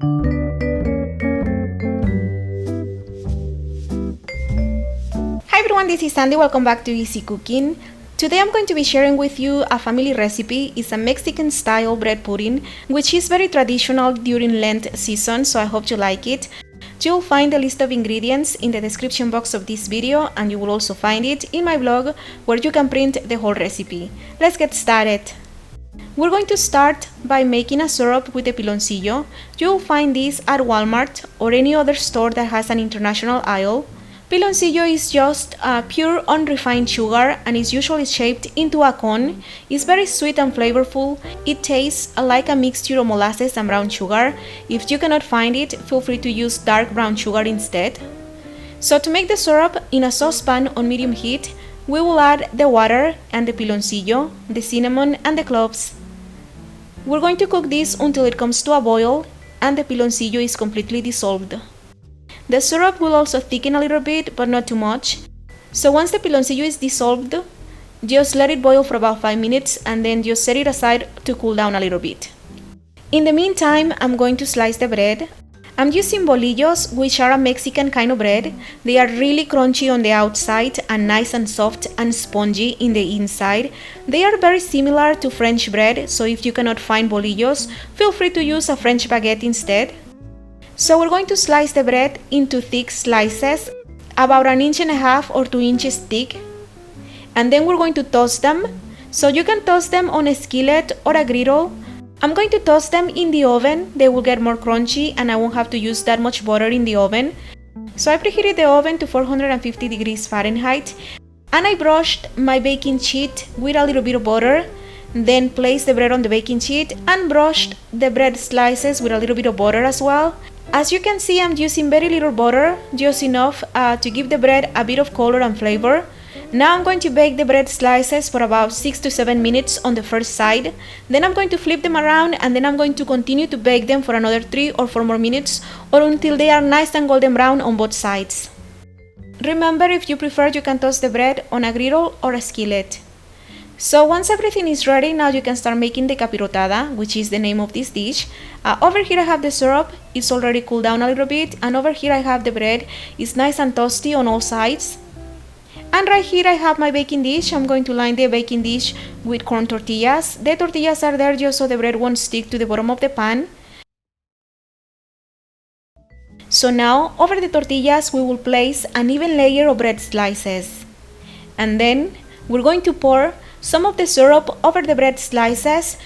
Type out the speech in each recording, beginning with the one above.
Hi everyone, this is Sandy. Welcome back to Easy Cooking. Today I'm going to be sharing with you a family recipe. It's a Mexican style bread pudding, which is very traditional during Lent season, so I hope you like it. You'll find the list of ingredients in the description box of this video, and you will also find it in my blog where you can print the whole recipe. Let's get started. We're going to start by making a syrup with the Piloncillo. You'll find this at Walmart or any other store that has an international aisle. Piloncillo is just pure unrefined sugar and is usually shaped into a cone. It's very sweet and flavorful. It tastes like a mixture of molasses and brown sugar. If you cannot find it, feel free to use dark brown sugar instead. So to make the syrup, in a saucepan on medium heat, we will add the water and the Piloncillo, the cinnamon and the cloves. We're going to cook this until it comes to a boil and the Piloncillo is completely dissolved. The syrup will also thicken a little bit, but not too much. So once the Piloncillo is dissolved, just let it boil for about 5 minutes and then just set it aside to cool down a little bit. In the meantime, I'm going to slice the bread. I'm using Bolillos, which are a Mexican kind of bread. They are really crunchy on the outside and nice and soft and spongy in the inside. They are very similar to French bread, so if you cannot find Bolillos, feel free to use a French baguette instead. So we're going to slice the bread into thick slices, about 1.5 or 2 inches thick. And then we're going to toast them. So you can toast them on a skillet or a griddle. I'm going to toast them in the oven. They will get more crunchy and I won't have to use that much butter in the oven. So I preheated the oven to 450 degrees Fahrenheit. And I brushed my baking sheet with a little bit of butter. Then placed the bread on the baking sheet and brushed the bread slices with a little bit of butter as well. As you can see, I'm using very little butter, just enough to give the bread a bit of color and flavor. Now I'm going to bake the bread slices for about 6 to 7 minutes on the first side. Then I'm going to flip them around and then I'm going to continue to bake them for another 3 or 4 more minutes or until they are nice and golden brown on both sides. Remember, if you prefer, you can toast the bread on a griddle or a skillet. So once everything is ready, now you can start making the Capirotada, which is the name of this dish. Over here I have the syrup, it's already cooled down a little bit, and over here I have the bread, it's nice and toasty on all sides. And right here I have my baking dish. I'm going to line the baking dish with corn tortillas. The tortillas are there just so the bread won't stick to the bottom of the pan. So now, over the tortillas we will place an even layer of bread slices. And then we're going to pour some of the syrup over the bread slices.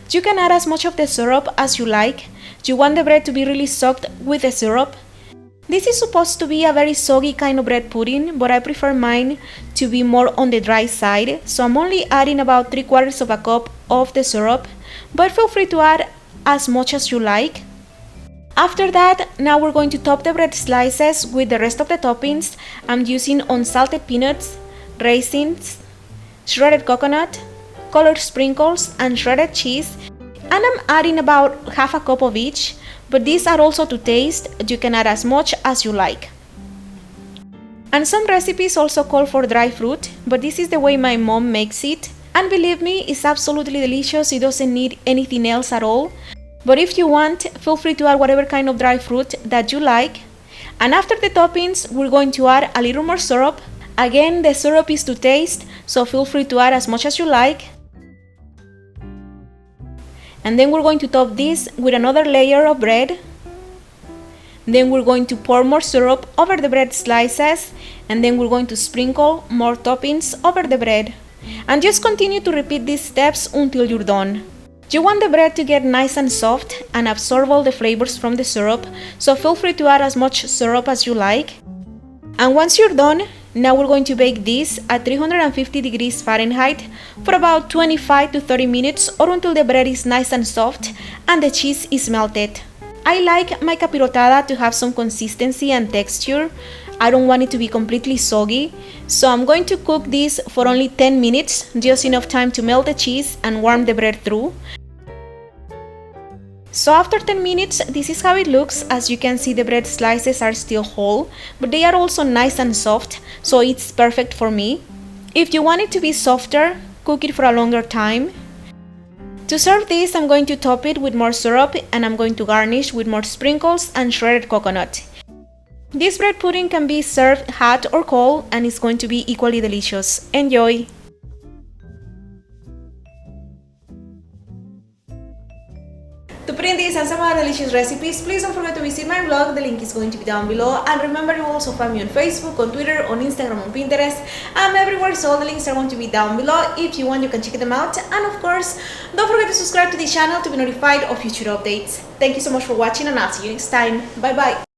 You can add as much of the syrup as you like. You want the bread to be really soaked with the syrup. This is supposed to be a very soggy kind of bread pudding, but I prefer mine to be more on the dry side. So I'm only adding about 3/4 of a cup of the syrup, but feel free to add as much as you like. After that, now we're going to top the bread slices with the rest of the toppings. I'm using unsalted peanuts, raisins, shredded coconut, colored sprinkles, and shredded cheese. And I'm adding about 1/2 cup of each, but these are also to taste. You can add as much as you like. And some recipes also call for dry fruit, but this is the way my mom makes it. And believe me, it's absolutely delicious. It doesn't need anything else at all. But if you want, feel free to add whatever kind of dry fruit that you like. And after the toppings, we're going to add a little more syrup. Again, the syrup is to taste, so feel free to add as much as you like. And then we're going to top this with another layer of bread. Then we're going to pour more syrup over the bread slices, and then we're going to sprinkle more toppings over the bread. And just continue to repeat these steps until you're done. You want the bread to get nice and soft and absorb all the flavors from the syrup, so feel free to add as much syrup as you like. And once you're done, now we're going to bake this at 350 degrees Fahrenheit for about 25 to 30 minutes or until the bread is nice and soft and the cheese is melted. I like my Capirotada to have some consistency and texture. I don't want it to be completely soggy, so I'm going to cook this for only 10 minutes, just enough time to melt the cheese and warm the bread through. So after 10 minutes, this is how it looks. As you can see, the bread slices are still whole, but they are also nice and soft, so it's perfect for me. If you want it to be softer, cook it for a longer time. To serve this, I'm going to top it with more syrup and I'm going to garnish with more sprinkles and shredded coconut. This bread pudding can be served hot or cold and it's going to be equally delicious. Enjoy! To put in these and some other delicious recipes, please don't forget to visit my blog, the link is going to be down below. And remember, you also find me on Facebook, on Twitter, on Instagram, on Pinterest. I'm everywhere, so all the links are going to be down below. If you want, you can check them out. And of course, don't forget to subscribe to this channel to be notified of future updates. Thank you so much for watching and I'll see you next time. Bye bye!